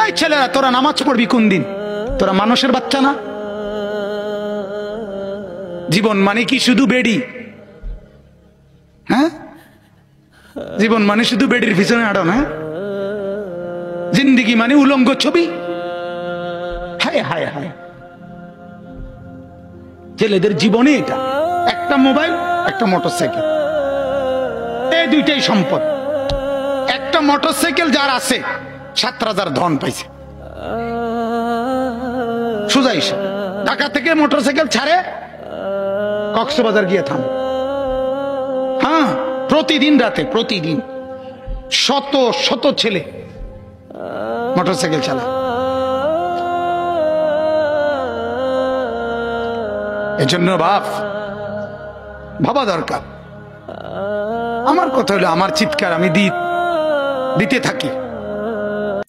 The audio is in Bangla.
এই ছেলেরা, তোরা নামাজ পড়বি কোন দিন? তোরা মানুষের বাচ্চা না? জীবন মানে কি শুধু বেডি? হ্যাঁ, জীবন মানে শুধু বেডির পিছনে আড়ো না? জিন্দিগি মানে উলঙ্গ ছবি? হায় হায় হায়, ছেলেদের জীবনে এটা একটা মোবাইল, একটা মোটরসাইকেল, এই দুইটাই সম্পদ। একটা মোটরসাইকেল যার আছে 7,000 ধন পাইছে। সোজা হিসাব, ঢাকা থেকে মোটরসাইকেল ছাড়ে কক্সবাজার গিয়ে থাম। হ্যাঁ, প্রতিদিন রাতে, প্রতিদিন শত শত ছেলে মোটরসাইকেল চালায়। এজন্য ভাবা দরকার। আমার কথা হলো, আমার চিৎকার আমি দিতে থাকি।